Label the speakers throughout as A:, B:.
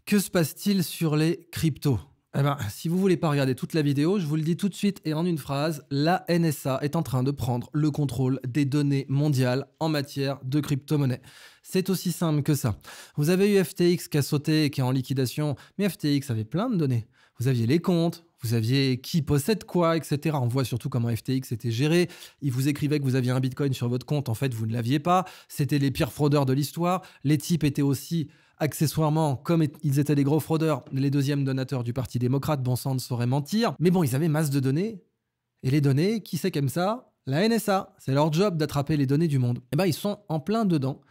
A: Que se passe-t-il sur les cryptos? Eh ben, si vous voulez pas regarder toute la vidéo, je vous le dis tout de suite et en une phrase, la NSA est en train de prendre le contrôle des données mondiales en matière de crypto-monnaie. C'est aussi simple que ça. Vous avez eu FTX qui a sauté et qui est en liquidation, mais FTX avait plein de données. Vous aviez les comptes, vous aviez qui possède quoi, etc. On voit surtout comment FTX était géré. Il vous écrivait que vous aviez un bitcoin sur votre compte, en fait, vous ne l'aviez pas. C'était les pires fraudeurs de l'histoire. Les types étaient aussi accessoirement, comme ils étaient des gros fraudeurs, les deuxièmes donateurs du Parti démocrate, bon sang ne saurait mentir. Mais bon, ils avaient masse de données. Et les données, qui c'est comme ça? La NSA. C'est leur job d'attraper les données du monde. Eh ben, ils sont en plein dedans.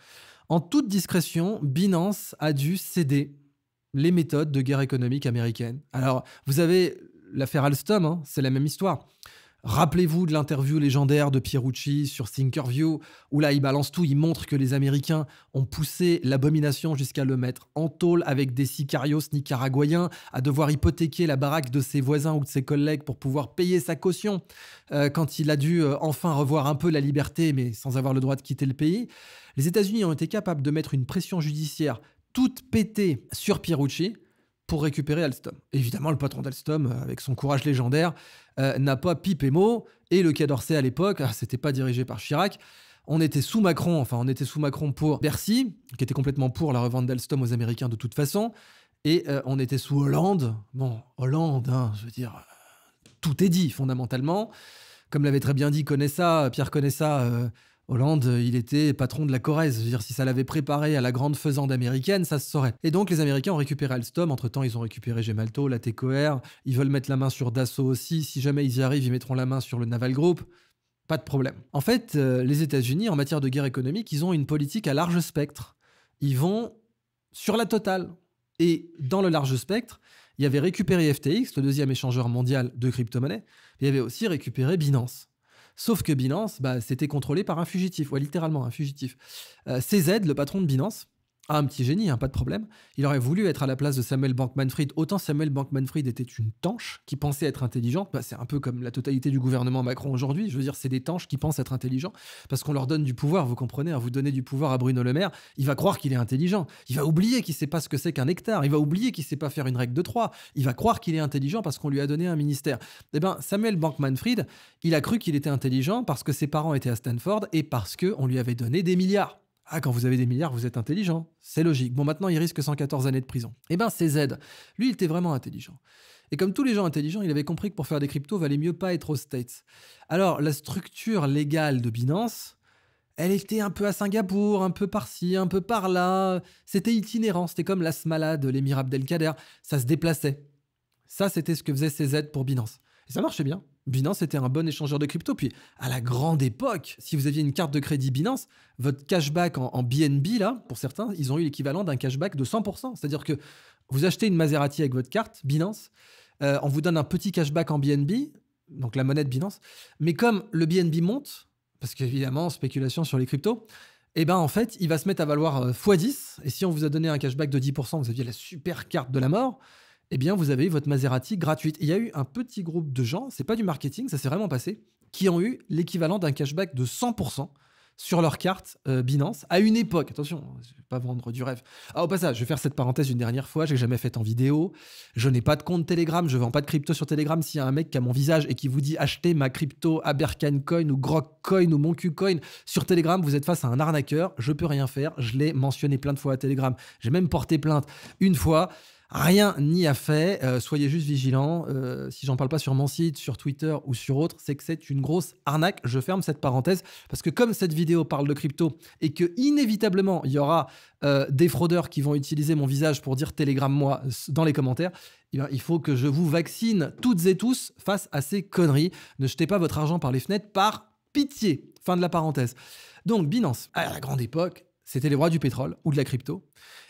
A: En toute discrétion, Binance a dû céder les méthodes de guerre économique américaine. Alors, vous avez l'affaire Alstom, hein, c'est la même histoire. Rappelez-vous de l'interview légendaire de Pierucci sur Thinkerview, où là, il balance tout, il montre que les Américains ont poussé l'abomination jusqu'à le mettre en tôle avec des sicarios nicaraguayens, à devoir hypothéquer la baraque de ses voisins ou de ses collègues pour pouvoir payer sa caution, quand il a dû enfin revoir un peu la liberté, mais sans avoir le droit de quitter le pays. Les États-Unis ont été capables de mettre une pression judiciaire toute pétée sur Pierucci pour récupérer Alstom. Évidemment, le patron d'Alstom, avec son courage légendaire, n'a pas pipé mot. Et le Quai d'Orsay à l'époque, c'était pas dirigé par Chirac. On était sous Macron, enfin on était sous Macron pour Bercy, qui était complètement pour la revente d'Alstom aux Américains de toute façon. Et on était sous Hollande. Bon, Hollande, hein, je veux dire, tout est dit fondamentalement. Comme l'avait très bien dit Pierre Conessa, Hollande, il était patron de la Corrèze. Je veux dire, si ça l'avait préparé à la grande faisande américaine, ça se saurait. Et donc, les Américains ont récupéré Alstom. Entre-temps, ils ont récupéré Gemalto, la TCOR. Ils veulent mettre la main sur Dassault aussi. Si jamais ils y arrivent, ils mettront la main sur le Naval Group. Pas de problème. En fait, les États-Unis, en matière de guerre économique, ils ont une politique à large spectre. Ils vont sur la totale. Et dans le large spectre, il y avait récupéré FTX, le deuxième échangeur mondial de crypto-monnaies. Il y avait aussi récupéré Binance. Sauf que Binance, c'était contrôlé par un fugitif, ouais, littéralement un fugitif. CZ, le patron de Binance, un petit génie, hein, pas de problème. Il aurait voulu être à la place de Samuel Bankman-Fried. Autant Samuel Bankman-Fried était une tanche qui pensait être intelligente. C'est un peu comme la totalité du gouvernement Macron aujourd'hui. Je veux dire, c'est des tanches qui pensent être intelligents parce qu'on leur donne du pouvoir. Vous comprenez, hein, vous donnez du pouvoir à Bruno Le Maire, il va croire qu'il est intelligent. Il va oublier qu'il sait pas ce que c'est qu'un hectare. Il va oublier qu'il sait pas faire une règle de 3. Il va croire qu'il est intelligent parce qu'on lui a donné un ministère. Eh bien, Samuel Bankman-Fried, il a cru qu'il était intelligent parce que ses parents étaient à Stanford et parce qu'on lui avait donné des milliards. Ah, quand vous avez des milliards, vous êtes intelligent. C'est logique. Bon, maintenant, il risque 114 années de prison. Eh bien, CZ, lui, il était vraiment intelligent. Et comme tous les gens intelligents, il avait compris que pour faire des cryptos, valait mieux pas être aux States. Alors, la structure légale de Binance, elle était un peu à Singapour, un peu par-ci, un peu par-là. C'était itinérant. C'était comme l'As malade, l'émir Abdelkader. Ça se déplaçait. Ça, c'était ce que faisait CZ pour Binance. Et ça marchait bien. Binance était un bon échangeur de crypto. Puis, à la grande époque, si vous aviez une carte de crédit Binance, votre cashback en BNB, là, pour certains, ils ont eu l'équivalent d'un cashback de 100%. C'est-à-dire que vous achetez une Maserati avec votre carte Binance, on vous donne un petit cashback en BNB, donc la monnaie de Binance. Mais comme le BNB monte, parce qu'évidemment, spéculation sur les cryptos, et ben en fait, il va se mettre à valoir x10. Et si on vous a donné un cashback de 10%, vous aviez la super carte de la mort, eh bien, vous avez eu votre Maserati gratuite. Il y a eu un petit groupe de gens, c'est pas du marketing, ça s'est vraiment passé, qui ont eu l'équivalent d'un cashback de 100% sur leur carte Binance à une époque. Attention, je vais pas vendre du rêve. Ah, au passage, je vais faire cette parenthèse une dernière fois, j'ai jamais fait en vidéo. Je n'ai pas de compte Telegram, je vends pas de crypto sur Telegram. S'il y a un mec qui a mon visage et qui vous dit achetez ma crypto Abercan Coin ou Grok Coin ou Moncu Coin sur Telegram, vous êtes face à un arnaqueur. Je peux rien faire. Je l'ai mentionné plein de fois à Telegram. J'ai même porté plainte une fois. Rien n'y a fait, soyez juste vigilants. Si j'en parle pas sur mon site, sur Twitter ou sur autre, c'est que c'est une grosse arnaque. Je ferme cette parenthèse parce que comme cette vidéo parle de crypto et que inévitablement il y aura des fraudeurs qui vont utiliser mon visage pour dire Telegram-moi dans les commentaires, eh bien, il faut que je vous vaccine toutes et tous face à ces conneries. Ne jetez pas votre argent par les fenêtres par pitié. Fin de la parenthèse. Donc Binance, à la grande époque, c'était les rois du pétrole ou de la crypto.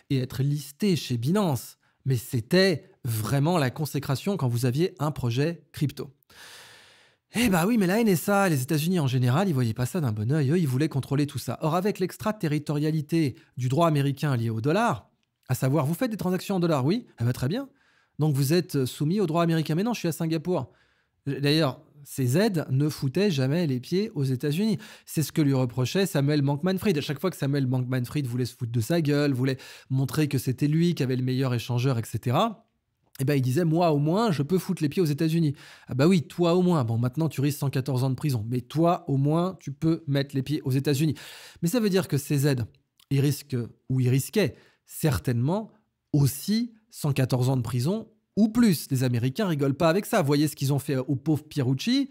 A: Et être listé chez Binance, mais c'était vraiment la consécration quand vous aviez un projet crypto. Eh bah oui, mais la NSA, les États-Unis en général, ils voyaient pas ça d'un bon œil. Eux, ils voulaient contrôler tout ça. Or, avec l'extraterritorialité du droit américain lié au dollar, à savoir, vous faites des transactions en dollars, oui, eh ben, très bien. Donc vous êtes soumis au droit américain. Mais non, je suis à Singapour. D'ailleurs, CZ ne foutait jamais les pieds aux États-Unis. C'est ce que lui reprochait Samuel Bankman-Fried. À chaque fois que Samuel Bankman-Fried voulait se foutre de sa gueule, voulait montrer que c'était lui qui avait le meilleur échangeur, etc., eh ben, il disait, moi au moins, je peux foutre les pieds aux États-Unis. Ah bah oui, toi au moins. Bon, maintenant, tu risques 114 ans de prison. Mais toi, au moins, tu peux mettre les pieds aux États-Unis. Mais ça veut dire que CZ, il risque, ou il risquait certainement aussi 114 ans de prison ou plus. Les Américains rigolent pas avec ça. Voyez ce qu'ils ont fait au pauvre Pierucci.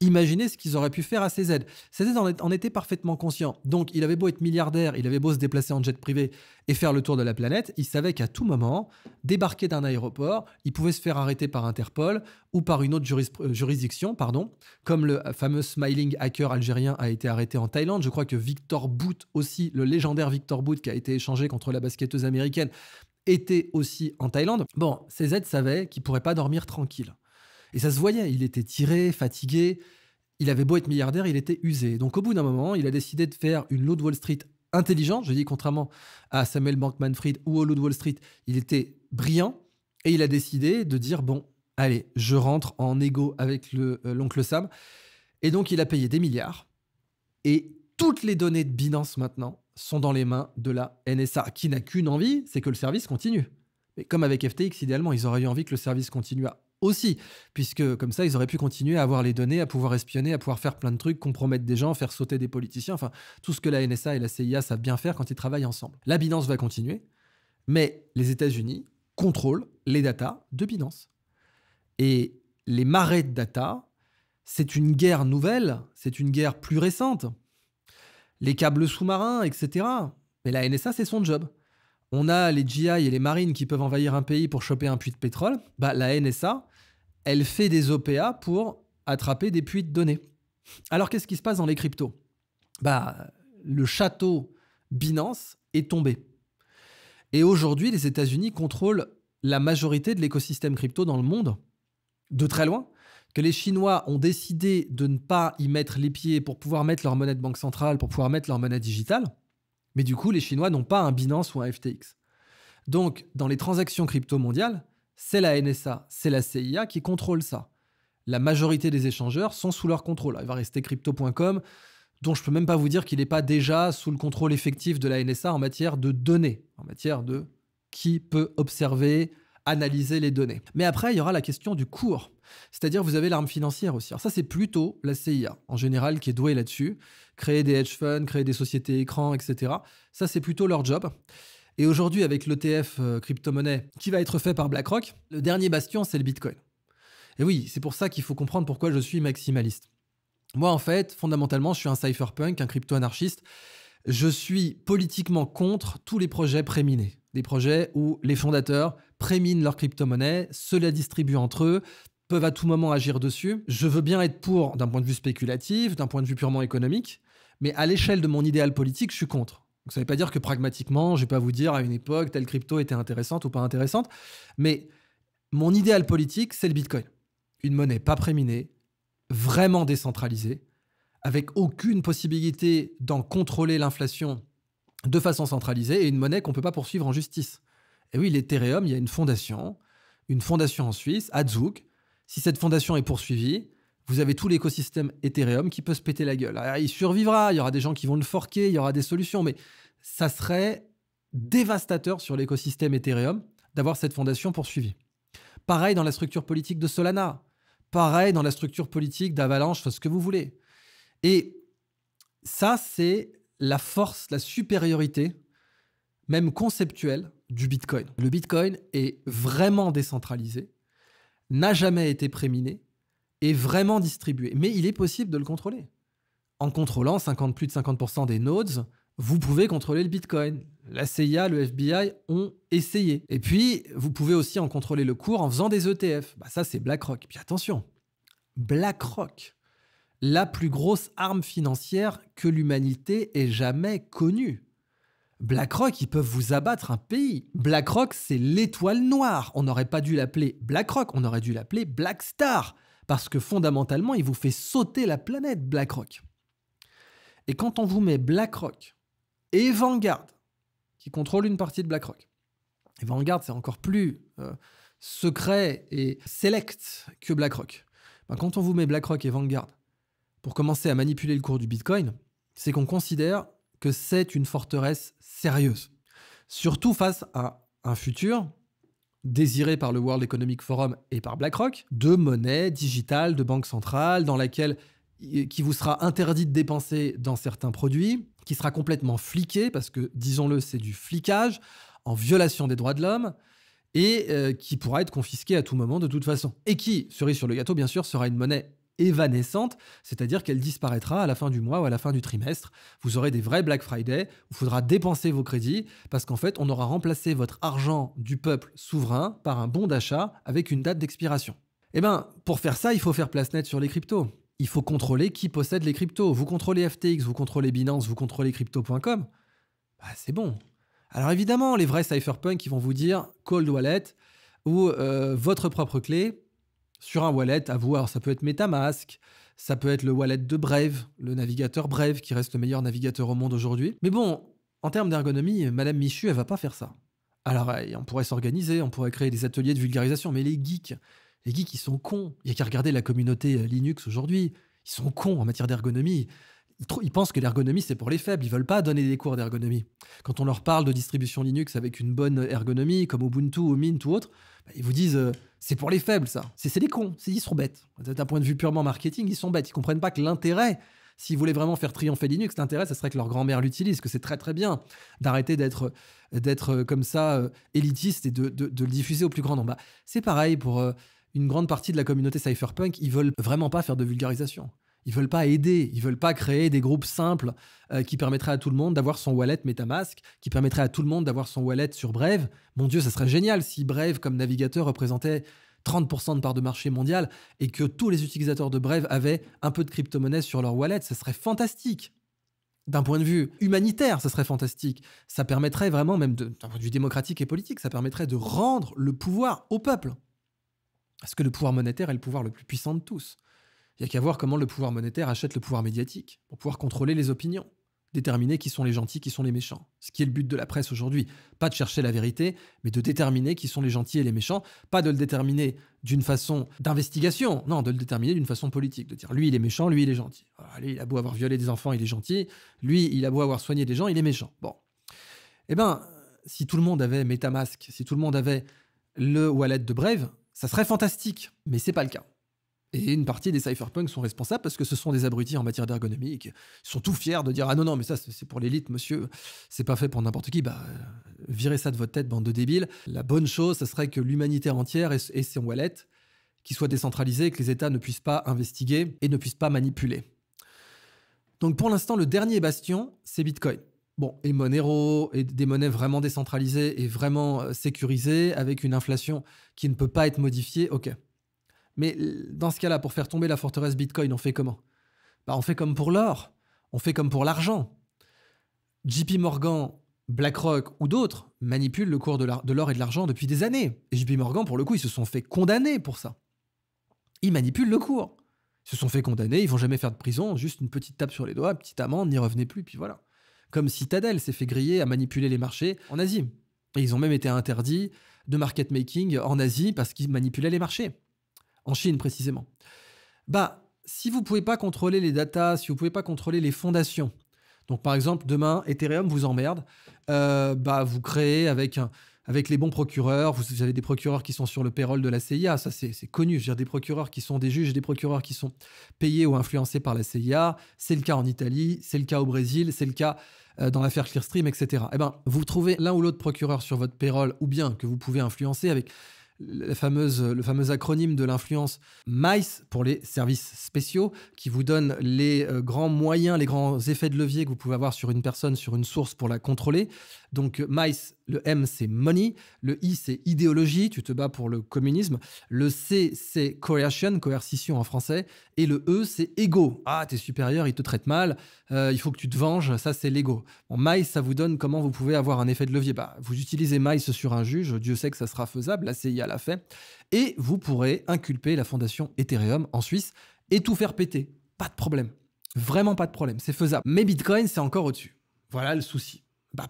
A: Imaginez ce qu'ils auraient pu faire à CZ. CZ en était parfaitement conscient. Donc, il avait beau être milliardaire, il avait beau se déplacer en jet privé et faire le tour de la planète, il savait qu'à tout moment, débarquer d'un aéroport, il pouvait se faire arrêter par Interpol ou par une autre juridiction, comme le fameux smiling hacker algérien a été arrêté en Thaïlande. Je crois que Victor Bout aussi, le légendaire Victor Bout qui a été échangé contre la basketteuse américaine, était aussi en Thaïlande. Bon, CZ savait qu'il ne pourrait pas dormir tranquille. Et ça se voyait, il était tiré, fatigué, il avait beau être milliardaire, il était usé. Donc au bout d'un moment, il a décidé de faire une loup de Wall Street intelligente. Je dis contrairement à Samuel Bankman-Fried ou au loup de Wall Street, il était brillant et il a décidé de dire, bon, allez, je rentre en égo avec l'oncle Sam. Et donc il a payé des milliards et toutes les données de Binance maintenant sont dans les mains de la NSA, qui n'a qu'une envie, c'est que le service continue. Mais comme avec FTX, idéalement, ils auraient eu envie que le service continue aussi, puisque comme ça, ils auraient pu continuer à avoir les données, à pouvoir espionner, à pouvoir faire plein de trucs, compromettre des gens, faire sauter des politiciens, enfin, tout ce que la NSA et la CIA savent bien faire quand ils travaillent ensemble. La Binance va continuer, mais les États-Unis contrôlent les datas de Binance. Et les marais de data, c'est une guerre nouvelle, c'est une guerre plus récente. Les câbles sous-marins, etc. Mais la NSA, c'est son job. On a les GI et les marines qui peuvent envahir un pays pour choper un puits de pétrole. Bah, la NSA, elle fait des OPA pour attraper des puits de données. Alors, qu'est-ce qui se passe dans les cryptos ? Bah, le château Binance est tombé. Et aujourd'hui, les États-Unis contrôlent la majorité de l'écosystème crypto dans le monde, de très loin. Que les Chinois ont décidé de ne pas y mettre les pieds pour pouvoir mettre leur monnaie de banque centrale, pour pouvoir mettre leur monnaie digitale. Mais du coup, les Chinois n'ont pas un Binance ou un FTX. Donc, dans les transactions crypto mondiales, c'est la NSA, c'est la CIA qui contrôle ça. La majorité des échangeurs sont sous leur contrôle. Il va rester crypto.com, dont je ne peux même pas vous dire qu'il n'est pas déjà sous le contrôle effectif de la NSA en matière de données, en matière de qui peut observer, analyser les données. Mais après, il y aura la question du cours. C'est-à-dire, vous avez l'arme financière aussi. Alors ça, c'est plutôt la CIA, en général, qui est douée là-dessus. Créer des hedge funds, créer des sociétés écrans, etc. Ça, c'est plutôt leur job. Et aujourd'hui, avec l'ETF crypto-monnaie qui va être fait par BlackRock, le dernier bastion, c'est le Bitcoin. Et oui, c'est pour ça qu'il faut comprendre pourquoi je suis maximaliste. Moi, en fait, fondamentalement, je suis un cypherpunk, un crypto-anarchiste. Je suis politiquement contre tous les projets préminés. Des projets où les fondateurs préminent leur crypto-monnaie, se la distribuent entre eux, peuvent à tout moment agir dessus. Je veux bien être pour d'un point de vue spéculatif, d'un point de vue purement économique, mais à l'échelle de mon idéal politique, je suis contre. Donc, ça ne veut pas dire que pragmatiquement, je ne vais pas vous dire à une époque, telle crypto était intéressante ou pas intéressante, mais mon idéal politique, c'est le Bitcoin. Une monnaie pas préminée, vraiment décentralisée, avec aucune possibilité d'en contrôler l'inflation de façon centralisée et une monnaie qu'on ne peut pas poursuivre en justice. Et oui, l'Ethereum, il y a une fondation en Suisse, Azuc. Si cette fondation est poursuivie, vous avez tout l'écosystème Ethereum qui peut se péter la gueule. Alors, il survivra, il y aura des gens qui vont le forquer, il y aura des solutions, mais ça serait dévastateur sur l'écosystème Ethereum d'avoir cette fondation poursuivie. Pareil dans la structure politique de Solana, pareil dans la structure politique d'Avalanche, enfin, ce que vous voulez. Et ça, c'est la force, la supériorité, même conceptuelle, du Bitcoin. Le Bitcoin est vraiment décentralisé, n'a jamais été préminé, est vraiment distribué. Mais il est possible de le contrôler. En contrôlant plus de 50% des nodes, vous pouvez contrôler le Bitcoin. La CIA, le FBI ont essayé. Et puis, vous pouvez aussi en contrôler le cours en faisant des ETF. Bah, ça, c'est BlackRock. Puis attention, BlackRock, la plus grosse arme financière que l'humanité ait jamais connue. BlackRock, ils peuvent vous abattre un pays. BlackRock, c'est l'étoile noire. On n'aurait pas dû l'appeler BlackRock, on aurait dû l'appeler Black Star. Parce que fondamentalement, il vous fait sauter la planète, BlackRock. Et quand on vous met BlackRock et Vanguard, qui contrôle une partie de BlackRock, et Vanguard, c'est encore plus secret et select que BlackRock. Quand on vous met BlackRock et Vanguard pour commencer à manipuler le cours du Bitcoin, c'est qu'on considère que c'est une forteresse sérieuse. Surtout face à un futur désiré par le World Economic Forum et par BlackRock, de monnaie digitale, de banque centrale, qui vous sera interdit de dépenser dans certains produits, qui sera complètement fliqué, parce que, disons-le, c'est du flicage, en violation des droits de l'homme, et qui pourra être confisqué à tout moment de toute façon. Et qui, cerise sur le gâteau, bien sûr, sera une monnaie évanescente, c'est-à-dire qu'elle disparaîtra à la fin du mois ou à la fin du trimestre. Vous aurez des vrais Black Friday où il faudra dépenser vos crédits parce qu'en fait, on aura remplacé votre argent du peuple souverain par un bon d'achat avec une date d'expiration. Eh bien, pour faire ça, il faut faire place nette sur les cryptos. Il faut contrôler qui possède les cryptos. Vous contrôlez FTX, vous contrôlez Binance, vous contrôlez crypto.com. Bah, c'est bon. Alors évidemment, les vrais cypherpunks, ils vont vous dire cold wallet ou votre propre clé sur un wallet à vous. Alors ça peut être MetaMask, ça peut être le wallet de Brave, le navigateur Brave qui reste le meilleur navigateur au monde aujourd'hui. Mais bon, en termes d'ergonomie, Madame Michu, elle va pas faire ça. Alors on pourrait s'organiser, on pourrait créer des ateliers de vulgarisation, mais les geeks, ils sont cons. Il y a qu'à regarder la communauté Linux aujourd'hui. Ils sont cons en matière d'ergonomie. Ils pensent que l'ergonomie, c'est pour les faibles. Ils veulent pas donner des cours d'ergonomie. Quand on leur parle de distribution Linux avec une bonne ergonomie, comme Ubuntu ou Mint ou autre, ils vous disent c'est pour les faibles, ça. C'est des cons. Ils sont bêtes. D'un point de vue purement marketing, ils sont bêtes. Ils comprennent pas que l'intérêt, s'ils voulaient vraiment faire triompher Linux, l'intérêt, ça serait que leur grand-mère l'utilise, que c'est très très bien d'arrêter d'être comme ça élitiste et de le diffuser au plus grand nombre. C'est pareil pour une grande partie de la communauté cypherpunk. Ils veulent vraiment pas faire de vulgarisation. Ils veulent pas aider, ils veulent pas créer des groupes simples qui permettraient à tout le monde d'avoir son wallet MetaMask, qui permettraient à tout le monde d'avoir son wallet sur Brave. Mon Dieu, ça serait génial si Brave, comme navigateur, représentait 30% de part de marché mondial et que tous les utilisateurs de Brave avaient un peu de crypto-monnaie sur leur wallet. Ça serait fantastique. D'un point de vue humanitaire, ça serait fantastique. Ça permettrait vraiment, même d'un point de vue démocratique et politique, ça permettrait de rendre le pouvoir au peuple. Parce que le pouvoir monétaire est le pouvoir le plus puissant de tous. Il n'y a qu'à voir comment le pouvoir monétaire achète le pouvoir médiatique pour pouvoir contrôler les opinions, déterminer qui sont les gentils, qui sont les méchants. Ce qui est le but de la presse aujourd'hui. Pas de chercher la vérité, mais de déterminer qui sont les gentils et les méchants. Pas de le déterminer d'une façon d'investigation, non, de le déterminer d'une façon politique. De dire lui, il est méchant, lui, il est gentil. Alors, lui, il a beau avoir violé des enfants, il est gentil. Lui, il a beau avoir soigné des gens, il est méchant. Bon. Eh bien, si tout le monde avait MetaMask, si tout le monde avait le wallet de Brave, ça serait fantastique. Mais c'est pas le cas. Et une partie des cypherpunks sont responsables parce que ce sont des abrutis en matière d'ergonomie et qui sont tout fiers de dire « Ah non, mais ça, c'est pour l'élite, monsieur. C'est pas fait pour n'importe qui. » Virez ça de votre tête, bande de débiles. La bonne chose, ce serait que l'humanité entière ait son wallet qui soit décentralisé et que les États ne puissent pas investiguer et ne puissent pas manipuler. Donc pour l'instant, le dernier bastion, c'est Bitcoin. Bon, et Monero, et des monnaies vraiment décentralisées et vraiment sécurisées avec une inflation qui ne peut pas être modifiée, ok. Mais dans ce cas-là, pour faire tomber la forteresse Bitcoin, on fait comment ? On fait comme pour l'or, on fait comme pour l'argent. JP Morgan, BlackRock ou d'autres manipulent le cours de l'or et de l'argent depuis des années. Et JP Morgan, pour le coup, ils se sont fait condamner pour ça. Ils manipulent le cours. Ils se sont fait condamner, ils vont jamais faire de prison, juste une petite tape sur les doigts, petite amende, n'y revenez plus, puis voilà. Comme Citadel s'est fait griller à manipuler les marchés en Asie. Et ils ont même été interdits de market making en Asie parce qu'ils manipulaient les marchés. En Chine, précisément. Si vous ne pouvez pas contrôler les datas, si vous ne pouvez pas contrôler les fondations, donc par exemple, demain, Ethereum vous emmerde, vous créez avec les bons procureurs, vous avez des procureurs qui sont sur le payroll de la CIA, ça c'est connu, je veux dire des procureurs qui sont des juges et des procureurs qui sont payés ou influencés par la CIA, c'est le cas en Italie, c'est le cas au Brésil, c'est le cas dans l'affaire Clearstream, etc. Vous trouvez l'un ou l'autre procureur sur votre payroll ou bien que vous pouvez influencer avec le fameux acronyme de l'influence MICE pour les services spéciaux qui vous donne les grands moyens, les grands effets de levier que vous pouvez avoir sur une personne, sur une source pour la contrôler. Donc MICE, le M c'est money, le I c'est idéologie, tu te bats pour le communisme, le C c'est coercition en français, et le E c'est ego. Ah, t'es supérieur, il te traite mal, il faut que tu te venges, ça c'est l'ego. Bon, MICE, ça vous donne comment vous pouvez avoir un effet de levier. Vous utilisez MICE sur un juge, Dieu sait que ça sera faisable, la CIA l'a fait, et vous pourrez inculper la fondation Ethereum en Suisse et tout faire péter. Pas de problème. Vraiment pas de problème, c'est faisable. Mais Bitcoin, c'est encore au-dessus. Voilà le souci.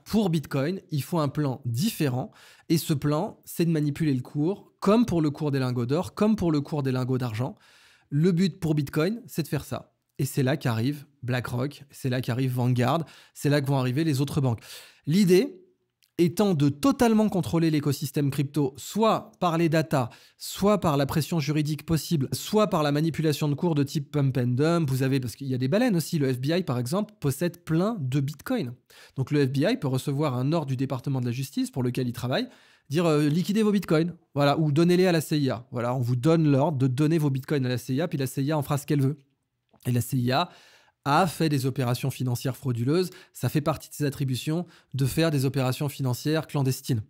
A: Pour Bitcoin, il faut un plan différent. Et ce plan, c'est de manipuler le cours, comme pour le cours des lingots d'or, comme pour le cours des lingots d'argent. Le but pour Bitcoin, c'est de faire ça. Et c'est là qu'arrive BlackRock, c'est là qu'arrive Vanguard, c'est là que vont arriver les autres banques. L'idée étant de totalement contrôler l'écosystème crypto, soit par les data, soit par la pression juridique possible, soit par la manipulation de cours de type pump and dump. Vous avez, parce qu'il y a des baleines aussi, le FBI par exemple possède plein de Bitcoin. Donc le FBI peut recevoir un ordre du département de la justice pour lequel il travaille, dire liquidez vos Bitcoins, voilà, ou donnez-les à la CIA. Voilà, on vous donne l'ordre de donner vos Bitcoins à la CIA, puis la CIA en fera ce qu'elle veut. Et la CIA a fait des opérations financières frauduleuses. Ça fait partie de ses attributions de faire des opérations financières clandestines.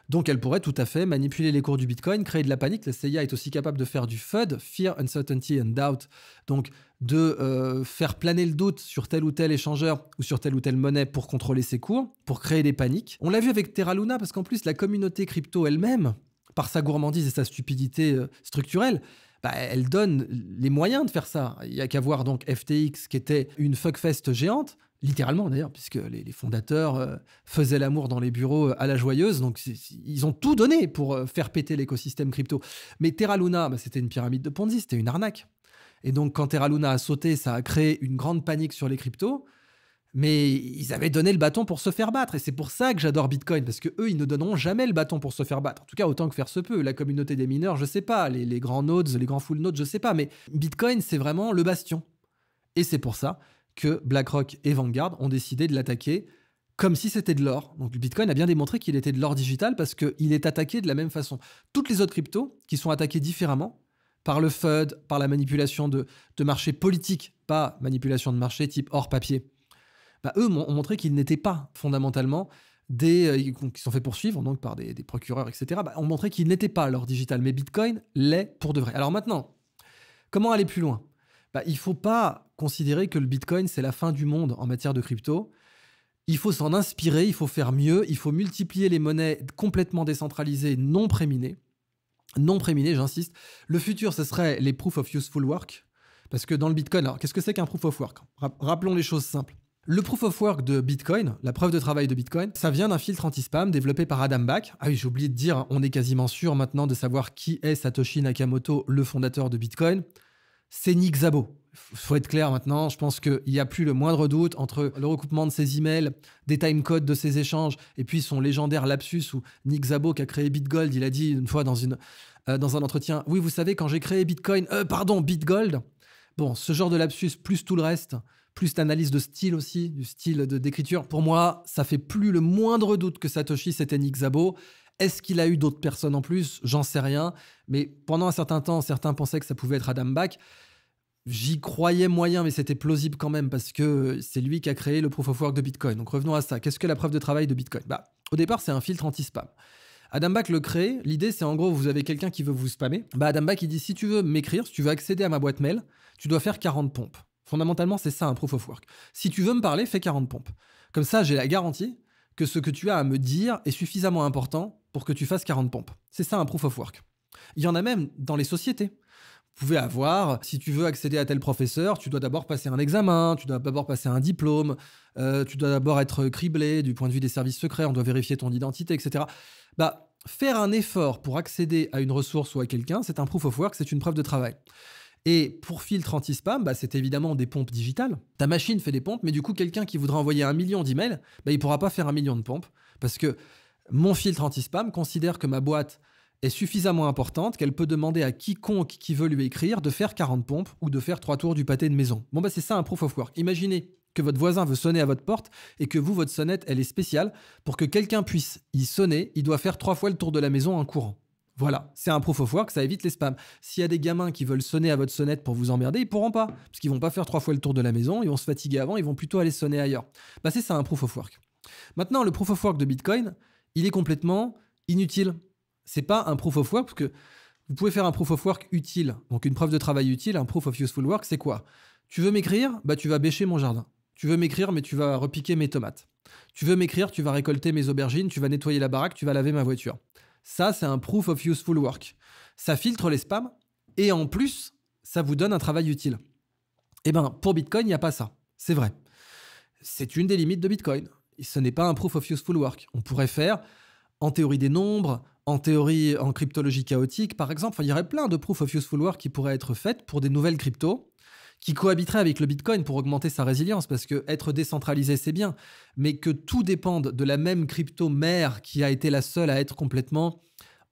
A: Donc elle pourrait tout à fait manipuler les cours du Bitcoin, créer de la panique. La CIA est aussi capable de faire du FUD, Fear, Uncertainty and Doubt, donc de faire planer le doute sur tel ou tel échangeur ou sur telle ou telle monnaie pour contrôler ses cours, pour créer des paniques. On l'a vu avec Terra Luna, parce qu'en plus la communauté crypto elle-même, par sa gourmandise et sa stupidité structurelle, elle donne les moyens de faire ça. Il n'y a qu'à voir donc FTX, qui était une fuckfest géante, littéralement d'ailleurs, puisque les fondateurs faisaient l'amour dans les bureaux à la joyeuse, donc ils ont tout donné pour faire péter l'écosystème crypto. Mais Terra Luna, c'était une pyramide de Ponzi, c'était une arnaque. Et donc quand Terra Luna a sauté, ça a créé une grande panique sur les cryptos, mais ils avaient donné le bâton pour se faire battre. Et c'est pour ça que j'adore Bitcoin, parce qu'eux, ils ne donneront jamais le bâton pour se faire battre. En tout cas, autant que faire se peut. La communauté des mineurs, je sais pas. Les grands nodes, les grands full nodes, je sais pas. Mais Bitcoin, c'est vraiment le bastion. Et c'est pour ça que BlackRock et Vanguard ont décidé de l'attaquer comme si c'était de l'or. Donc le Bitcoin a bien démontré qu'il était de l'or digital parce qu'il est attaqué de la même façon. Toutes les autres cryptos qui sont attaquées différemment, par le FUD, par la manipulation de marchés politiques, pas manipulation de marché type or papier, eux ont montré qu'ils n'étaient pas fondamentalement qui sont fait poursuivre donc par des procureurs, etc. Ont montré qu'ils n'étaient pas l'or digital, mais Bitcoin l'est pour de vrai. Alors maintenant, comment aller plus loin ? Il ne faut pas considérer que le Bitcoin, c'est la fin du monde en matière de crypto. Il faut s'en inspirer, il faut faire mieux, il faut multiplier les monnaies complètement décentralisées, non préminées. Non préminées, j'insiste. Le futur, ce serait les Proof of Useful Work. Parce que dans le Bitcoin, alors qu'est-ce que c'est qu'un Proof of Work ? Rappelons les choses simples. Le Proof of Work de Bitcoin, la preuve de travail de Bitcoin, ça vient d'un filtre anti-spam développé par Adam Back. Ah oui, j'ai oublié de dire, on est quasiment sûr maintenant de savoir qui est Satoshi Nakamoto, le fondateur de Bitcoin. C'est Nick Szabo. Faut être clair maintenant, je pense qu'il n'y a plus le moindre doute entre le recoupement de ses emails, des timecodes de ses échanges, et puis son légendaire lapsus où Nick Szabo, qui a créé BitGold, il a dit une fois dans un entretien, oui, vous savez, quand j'ai créé BitGold, bon, ce genre de lapsus, plus tout le reste, plus l'analyse de style aussi, du style d'écriture, pour moi, ça fait plus le moindre doute que Satoshi, c'était Nick Szabo. Est-ce qu'il a eu d'autres personnes en plus ? J'en sais rien. Mais pendant un certain temps, certains pensaient que ça pouvait être Adam Back. J'y croyais moyen, mais c'était plausible quand même parce que c'est lui qui a créé le Proof of Work de Bitcoin. Donc revenons à ça. Qu'est-ce que la preuve de travail de Bitcoin ? Au départ, c'est un filtre anti-spam. Adam Back le crée. L'idée, c'est en gros, vous avez quelqu'un qui veut vous spammer. Adam Back, il dit, si tu veux m'écrire, si tu veux accéder à ma boîte mail, tu dois faire 40 pompes. Fondamentalement, c'est ça un Proof of Work. Si tu veux me parler, fais 40 pompes. Comme ça, j'ai la garantie que ce que tu as à me dire est suffisamment important pour que tu fasses 40 pompes. C'est ça un Proof of Work. Il y en a même dans les sociétés. Vous pouvez avoir, si tu veux accéder à tel professeur, tu dois d'abord passer un examen, tu dois d'abord passer un diplôme, tu dois d'abord être criblé du point de vue des services secrets, on doit vérifier ton identité, etc. Faire un effort pour accéder à une ressource ou à quelqu'un, c'est un Proof of Work, c'est une preuve de travail. Et pour filtre anti-spam, c'est évidemment des pompes digitales. Ta machine fait des pompes, mais du coup, quelqu'un qui voudra envoyer 1 million d'emails, il ne pourra pas faire 1 million de pompes parce que mon filtre anti-spam considère que ma boîte est suffisamment importante qu'elle peut demander à quiconque qui veut lui écrire de faire 40 pompes ou de faire 3 tours du pâté de maison. C'est ça un Proof of Work. Imaginez que votre voisin veut sonner à votre porte et que vous, votre sonnette, elle est spéciale. Pour que quelqu'un puisse y sonner, il doit faire 3 fois le tour de la maison en courant. Voilà, c'est un Proof of Work, ça évite les spams. S'il y a des gamins qui veulent sonner à votre sonnette pour vous emmerder, ils pourront pas, parce qu'ils vont pas faire 3 fois le tour de la maison, ils vont se fatiguer avant, ils vont plutôt aller sonner ailleurs. C'est ça un Proof of Work. Maintenant, le Proof of Work de Bitcoin, il est complètement inutile. C'est pas un Proof of Work, parce que vous pouvez faire un Proof of Work utile, donc une preuve de travail utile, un Proof of Useful Work, c'est quoi ? Tu veux m'écrire ? Tu vas bêcher mon jardin. Tu veux m'écrire, mais tu vas repiquer mes tomates. Tu veux m'écrire, tu vas récolter mes aubergines, tu vas nettoyer la baraque, tu vas laver ma voiture. Ça, c'est un Proof of Useful Work. Ça filtre les spams et en plus, ça vous donne un travail utile. Pour Bitcoin, il n'y a pas ça. C'est vrai. C'est une des limites de Bitcoin. Ce n'est pas un Proof of Useful Work. On pourrait faire, en théorie des nombres, en théorie, en cryptologie chaotique, par exemple. Enfin, il y aurait plein de proof of useful work qui pourraient être faites pour des nouvelles cryptos qui cohabiteraient avec le Bitcoin pour augmenter sa résilience. Parce que être décentralisé, c'est bien, mais que tout dépende de la même crypto mère qui a été la seule à être complètement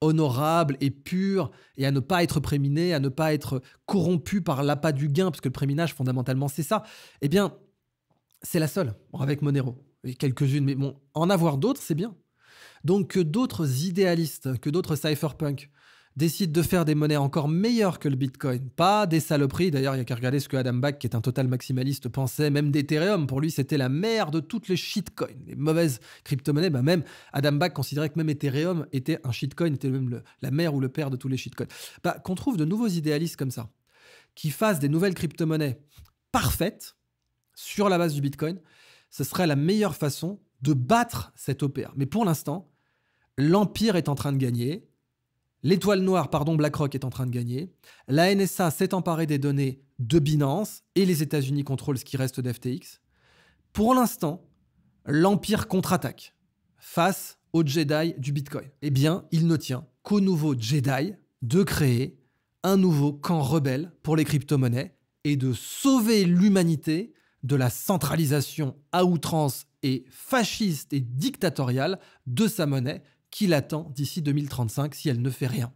A: honorable et pure et à ne pas être préminée, à ne pas être corrompue par l'appât du gain, parce que le préminage, fondamentalement, c'est ça. Eh bien, c'est la seule, bon, avec Monero. Et quelques-unes, mais bon, en avoir d'autres, c'est bien. Donc que d'autres idéalistes, que d'autres cypherpunks décident de faire des monnaies encore meilleures que le Bitcoin, pas des saloperies. D'ailleurs, il n'y a qu'à regarder ce que Adam Back, qui est un total maximaliste, pensait, même d'Ethereum. Pour lui, c'était la mère de toutes les shitcoins, les mauvaises crypto-monnaies. Bah même Adam Back considérait que même Ethereum était un shitcoin, était même la mère ou le père de tous les shitcoins. Bah, qu'on trouve de nouveaux idéalistes comme ça, qui fassent des nouvelles crypto-monnaies parfaites sur la base du Bitcoin, ce serait la meilleure façon de battre cette OPR. Mais pour l'instant, l'Empire est en train de gagner, l'étoile noire, pardon, BlackRock est en train de gagner, la NSA s'est emparée des données de Binance et les États-Unis contrôlent ce qui reste d'FTX. Pour l'instant, l'Empire contre-attaque face aux Jedi du Bitcoin. Eh bien, il ne tient qu'aux nouveaux Jedi de créer un nouveau camp rebelle pour les crypto-monnaies et de sauver l'humanité de la centralisation à outrance et fasciste et dictatoriale de sa monnaie qui l'attend d'ici 2035 si elle ne fait rien.